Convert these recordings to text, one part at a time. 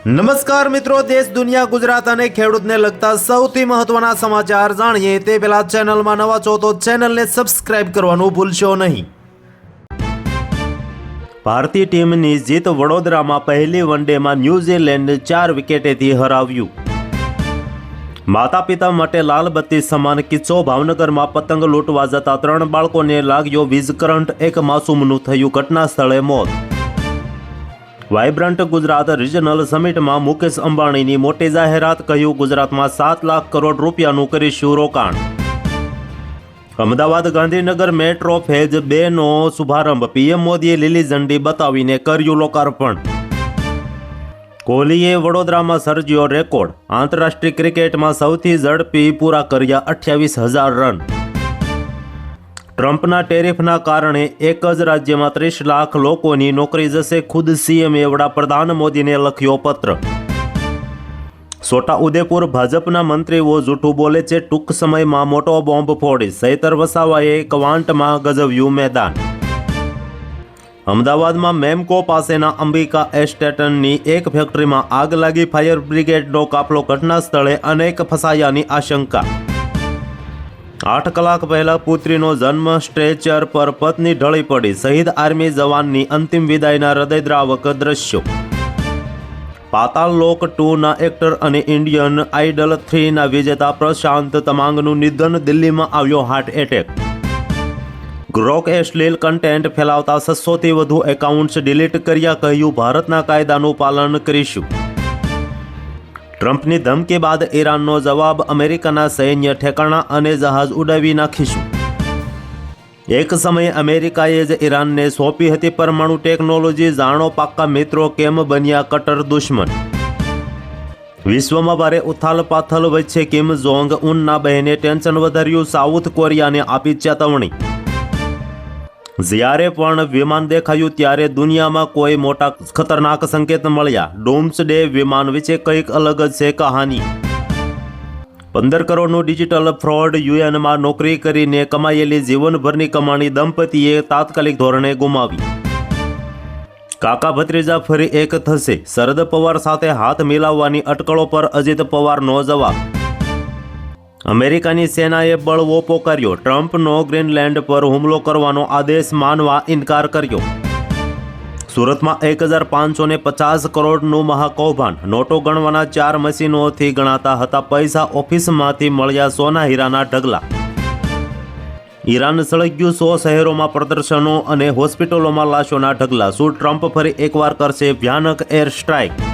નમસ્કાર મિત્રો, દેશ દુનિયા ગુજરાત અને ખેડૂતને લગતા સૌથી મહત્વના સમાચાર જાણીએ તે પહેલા ચેનલમાં નવા છો તો ચેનલને સબસ્ક્રાઇબ કરવાનું ભૂલશો નહીં। ભારતીય ટીમની જીત, વડોદરામાં પહેલી વનડેમાં ન્યૂઝીલેન્ડ 4 વિકેટેથી હરાવ્યું। માતા પિતા માટે લાલ બત્તી સમાન કિસ્સો, ભાવનગરમાં પતંગ લૂંટવા જતા 3 બાળકોને લાગ્યો વીજ કરંટ, એક માસૂમનું થયું ઘટના સ્થળે મોત। વાઇબ્રન્ટ ગુજરાત રિજનલ સમિટમાં મુકેશ અંબાણીની મોટી જાહેરાત, કહ્યું ગુજરાતમાં 7 લાખ કરોડ રૂપિયાનું કરીશું રોકાણ। અમદાવાદ ગાંધીનગર મેટ્રો ફેઝ 2નો શુભારંભ, પીએમ મોદીએ લીલી ઝંડી બતાવીને કર્યું લોકાર્પણ। કોહલીએ વડોદરામાં સર્જ્યો રેકોર્ડ, આંતરરાષ્ટ્રીય ક્રિકેટમાં સૌથી ઝડપી પૂરા કર્યા 28,000 રન। ટ્રમ્પના ટેરિફના કારણે એક જ રાજ્યમાં 30 લાખ લોકોની નોકરી જશે, ખુદ સીએમએ વડાપ્રધાન મોદીને લખ્યો પત્ર। છોટાઉદેપુર ભાજપના મંત્રીઓ જૂઠું બોલે છે, ટૂંક સમયમાં મોટો બોમ્બ ફોડી, ચૈતર વસાવાએ ક્વાંટમાં ગજવ્યું મેદાન। અમદાવાદમાં મેમકો પાસેના અંબિકા એસ્ટેટની એક ફેક્ટરીમાં આગ લાગી, ફાયર બ્રિગેડનો કાફલો ઘટના સ્થળે, અનેક ફસાયાની આશંકા। 8 કલાક પહેલા પુત્રીનો જન્મ, સ્ટ્રેચર પર પત્ની ઢળી પડી, શહીદ આર્મી જવાનની અંતિમ વિદાયના હૃદયદ્રાવક દ્રશ્યો। પાતાળ લોક 2ના એક્ટર અને ઇન્ડિયન આઇડલ 3ના વિજેતા પ્રશાંત તમાંગનું નિધન, દિલ્હીમાં આવ્યો હાર્ટ એટેક। ગ્રોકે અશ્લીલ કન્ટેન્ટ ફેલાવતા 600થી વધુ એકાઉન્ટ્સ ડિલીટ કર્યા, કહ્યું ભારતના કાયદાનું પાલન કરીશું। ટ્રમ્પની ધમકી બાદ ઈરાનનો જવાબ, અમેરિકાના સૈન્ય ઠેકાણા અને જહાજ ઉડાવી નાખીશું। એક સમયે અમેરિકાએ જ ઈરાનને સોંપી હતી પરમાણુ ટેકનોલોજી, જાણો પાક્કા મિત્રો કેમ બન્યા કટ્ટર દુશ્મન। વિશ્વમાં ભારે ઉથાલપાથલ વચ્ચે કિમ જોંગ ઉનના બહેને ટેન્શન વધાર્યું, સાઉથ કોરિયાને આપી ચેતવણી। જ્યારે પણ વિમાન દેખાયું ત્યારે દુનિયામાં કોઈ મોટા ખતરનાક સંકેત મળ્યા, ડૂમ્સડે વિમાન વિશે કંઈક અલગ જ છે કહાની। 15 કરોડનું ડિજિટલ ફ્રોડ, યુએનમાં નોકરી કરીને કમાયેલી જીવનભરની કમાણી દંપતીએ તાત્કાલિક ધોરણે ગુમાવી। કાકા ભત્રીજા ફરી એક થશે, શરદ પવાર સાથે હાથ મિલાવવાની અટકળો પર અજીત પવારનો જવાબ। અમેરિકાની સેનાએ બળવો પોકાર્યો, ટ્રમ્પનો ગ્રીનલેન્ડ પર હુમલો કરવાનો આદેશ માનવા ઇનકાર કર્યો। સુરતમાં 1550 કરોડનું મહાકૌભાંડ, નોટો ગણવાના 4 મશીનોથી ગણાતા હતા પૈસા, ઓફિસમાંથી મળ્યા સોના હીરાના ઢગલા। ઈરાન સળગ્યું, 100 શહેરોમાં પ્રદર્શનો અને હોસ્પિટલોમાં લાશોના ઢગલા, શું ટ્રમ્પ ફરી એકવાર કરશે ભયાનક એર સ્ટ્રાઇક?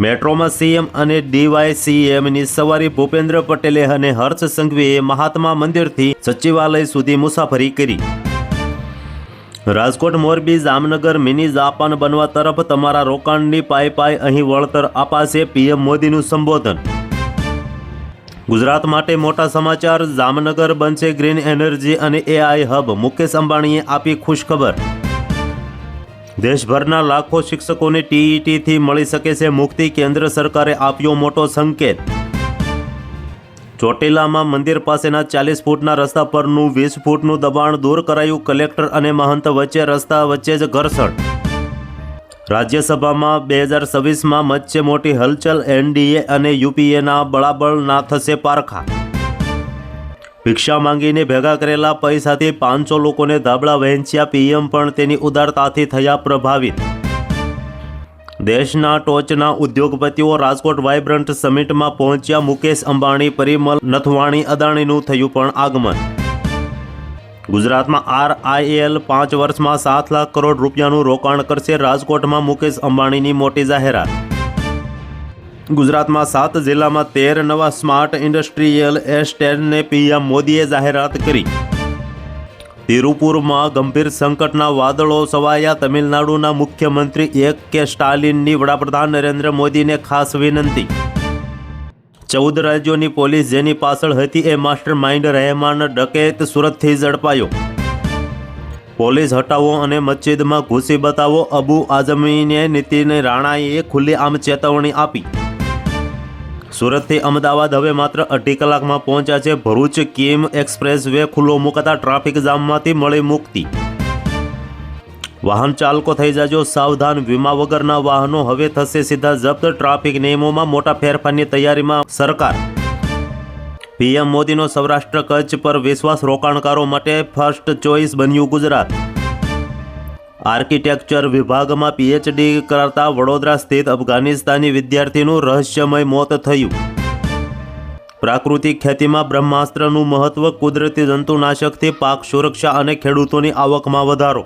મેટ્રોમાં સીએમ અને ડીવાયસીએમની સવારી, ભૂપેન્દ્ર પટેલે અને હર્ષ સંઘવીએ મહાત્મા મંદિરથી સચિવાલય સુધી મુસાફરી કરી। રાજકોટ, મોરબી, જામનગર મિની જાપાન બનવા તરફ, તમારા રોકાણની પાઈ અહીં વળતર અપાશે, પીએમ મોદીનું સંબોધન। ગુજરાત માટે મોટા સમાચાર, જામનગર બનશે ગ્રીન એનર્જી અને એઆઈ હબ, મુકેશ અંબાણીએ આપી ખુશખબર। દેશભરના લાખો શિક્ષકોને ટીઈટીથી મળી શકે છે મુક્તિ, કેન્દ્ર સરકારે આપ્યો મોટો સંકેત। ચોટીલામાં મંદિર પાસેના 40 ફૂટના રસ્તા પરનું 20 ફૂટનું દબાણ દૂર કરાયું, કલેક્ટર અને મહંત વચ્ચે રસ્તા વચ્ચે જ ઘર્ષણ। રાજ્યસભામાં 2026માં મચ્છે મોટી હલચલ, એનડીએ અને યુપીએના બળાબળના થશે પારખા। ભિક્ષા માંગીને ભેગા કરેલા પૈસાથી 500 લોકોને ધાબળા વહેંચ્યા, પીએમ પણ તેની ઉદારતાથી થયા પ્રભાવિત। દેશના ટોચના ઉદ્યોગપતિઓ રાજકોટ વાઇબ્રન્ટ સમિટમાં પહોંચ્યા, મુકેશ અંબાણી, પરિમલ નથવાણી, અદાણીનું થયું પણ આગમન। ગુજરાતમાં આરઆઈએલ 5 વર્ષમાં 7 લાખ કરોડ રૂપિયાનું રોકાણ કરશે, રાજકોટમાં મુકેશ અંબાણીની મોટી જાહેરાત। ગુજરાતમાં 7 જિલ્લામાં 13 નવા સ્માર્ટ ઇન્ડસ્ટ્રીયલ એસ્ટેટને પીએમ મોદીએ જાહેરાત કરી। તિરુપુરમાં ગંભીર સંકટના વાદળો છવાયા, તમિલનાડુના મુખ્યમંત્રી કે સ્ટાલિનની વડાપ્રધાન નરેન્દ્ર મોદીને ખાસ વિનંતી। 14 રાજ્યોની પોલીસ જેની પાછળ હતી એ માસ્ટર માઇન્ડ રહેમાન ડકેત સુરતથી ઝડપાયો। પોલીસ હટાવો અને મસ્જિદમાં ઘૂસી બતાવો, અબુ આઝમીને નીતિન રાણાએ ખુલ્લેઆમ ચેતવણી આપી। સુરતથી અમદાવાદ હવે માત્ર 2.5 કલાકમાં પહોંચ્યા છે, ભરૂચ કિમ એક્સપ્રેસ વે ખુલ્લો મુકાતા ટ્રાફિક જામમાંથી મળી મુક્તિ। વાહન ચાલકો થઈ જાજો સાવધાન, વીમા વગરના વાહનો હવે થશે સીધા જપ્ત, ટ્રાફિક નિયમોમાં મોટા ફેરફારની તૈયારીમાં સરકાર. પીએમ મોદીનો સૌરાષ્ટ્ર કચ્છ પર વિશ્વાસ, રોકાણકારો માટે ફર્સ્ટ ચોઇસ બન્યું ગુજરાત. આર્કિટેક્ચર વિભાગમાં પીએચડી કરતા વડોદરા સ્થિત અફઘાનિસ્તાની વિદ્યાર્થીનું રહસ્યમય મોત થયું. પ્રાકૃતિક ખેતીમાં બ્રહ્માસ્ત્રનું મહત્વ, કુદરતી જંતુનાશકથી પાક સુરક્ષા અને ખેડૂતોની આવકમાં વધારો.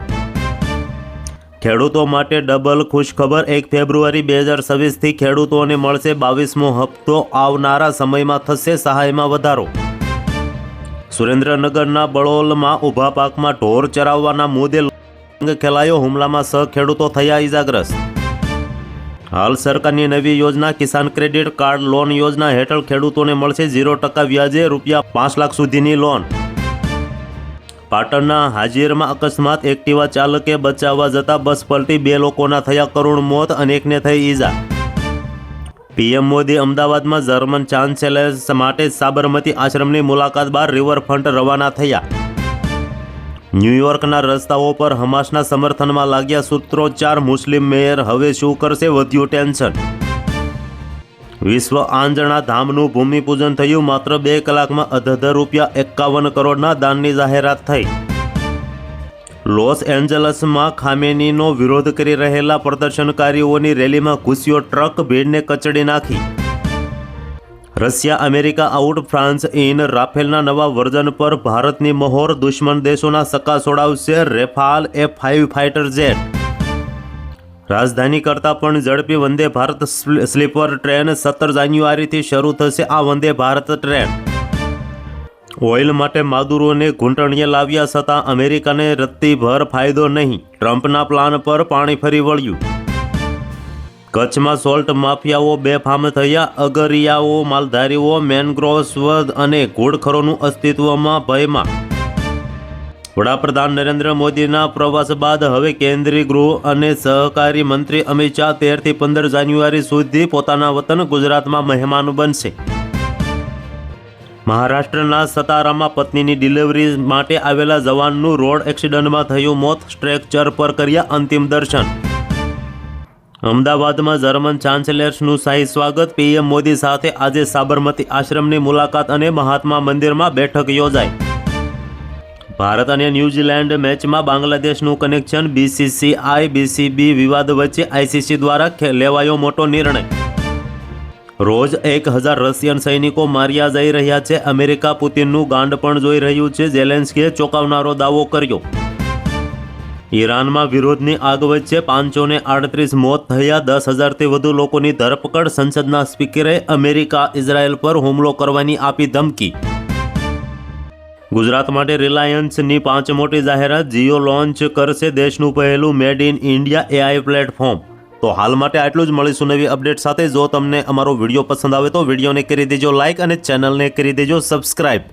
ખેડૂતો માટે ડબલ ખુશખબર, 1 ફેબ્રુઆરી 2026થી ખેડૂતોને મળશે 22મો હપ્તો, આવનારા સમયમાં થશે સહાયમાં વધારો. સુરેન્દ્રનગરના બળોલમાં ઊભા પાકમાં ઢોર ચરાવવાના મુદ્દે ખેલાયો, હુમલામાં 6 ખેડૂતો થયા ઇજાગ્રસ્ત. હાલ સરકારની નવી યોજના કિસાન ક્રેડિટ કાર્ડ લોન યોજના હેઠળ ખેડૂતોને મળશે 0% વ્યાજે ₹5 લાખ સુધીની લોન. પાટણના હાજીરમાં અકસ્માત, એક્ટિવા ચાલકે બચાવવા જતા બસ પલટી, 2 લોકોના થયા કરુણ મોત, અનેકને થઈ ઈજા. પીએમ મોદી અમદાવાદમાં જર્મન ચાન્સેલર માટે સાબરમતી આશ્રમની મુલાકાત બાદ રિવરફ્રન્ટ રવાના થયા. ન્યૂયોર્કના રસ્તાઓ પર હમાસના સમર્થનમાં લાગ્યા સૂત્રોચ્ચાર, મુસ્લિમ મેયર હવે શું કરશે, વધ્યું ટેન્શન. વિશ્વ આંજણા ધામનું ભૂમિપૂજન થયું, માત્ર 2 કલાકમાં ₹51 કરોડના દાનની જાહેરાત થઈ. લોસ એન્જલસમાં ખામેનીનો વિરોધ કરી રહેલા પ્રદર્શનકારીઓની રેલીમાં ઘૂસ્યો ટ્રક, ભીડને કચડી નાખી. Russia America out, France in. રાફેલના નવા વર્ઝન પર ભારતની મહોર, દુશ્મન દેશોના સક્કા છોડાવશે રેફાલ F-5 ફાઇટર જેટ. રાજધાની કરતાં પણ ઝડપી વંદે ભારત સ્લીપર ટ્રેન, 17 જાન્યુઆરીથી શરૂ થશે આ વંદે ભારત ટ્રેન. ઓઇલ માટે માદુરોને ઘૂંટણીએ લાવ્યા છતાં અમેરિકાને રત્તીભર ફાયદો નહીં, ટ્રમ્પના પ્લાન પર પાણી ફરી વળ્યું. કચ્છમાં સોલ્ટ માફિયાઓ બેફામ થયા, અગરિયાઓ, માલધારીઓ, મેનગ્રોવ્સ અને ઘોડખરોનું અસ્તિત્વમાં ભયમાં. વડાપ્રધાન નરેન્દ્ર મોદીના પ્રવાસ બાદ હવે કેન્દ્રીય ગૃહ અને સહકારી મંત્રી અમિત શાહ 13 થી 15 જાન્યુઆરી સુધી પોતાના વતન ગુજરાતમાં મહેમાન બનશે. મહારાષ્ટ્રના સતારામાં પત્નીની ડિલિવરી માટે આવેલા જવાનનું રોડ એક્સિડન્ટમાં થયું મોત, સ્ટ્રેચર પર કર્યા અંતિમ દર્શન. અમદાવાદમાં જર્મન ચાન્સેલર્સનું શાહી સ્વાગત, પીએમ મોદી સાથે આજે સાબરમતી આશ્રમની મુલાકાત અને મહાત્મા મંદિરમાં બેઠક યોજાઈ. ભારત અને ન્યૂઝીલેન્ડ મેચમાં બાંગ્લાદેશનું કનેક્શન, BCCI-BCB વિવાદ વચ્ચે ICC દ્વારા લેવાયો મોટો નિર્ણય. રોજ 1000 રશિયન સૈનિકો માર્યા જઈ રહ્યા છે, અમેરિકા પુતિનનું ગાંડ પણ જોઈ રહ્યું છે, ઝેલેન્સ્કીએ ચોંકાવનારો દાવો કર્યો. ઈરાનમાં વિરોધની આગ વચ્ચે 538 મોત થયા, 10,000થી વધુ લોકોની ધરપકડ. સંસદના સ્પીકરે અમેરિકા ઇઝરાયલ પર હુમલો કરવાની આપી ધમકી. ગુજરાત માટે રિલાયન્સની 5 મોટી જાહેરાત, જીઓ લોન્ચ કરશે દેશનું પહેલું made in India AI platform. તો હાલ માટે આટલું જ, મળીશું નવી અપડેટ સાથે. જો તમને અમારો વિડીયો પસંદ આવે તો વિડીયોને કરી દેજો લાઇક અને ચેનલને કરી દેજો સબસ્ક્રાઇબ.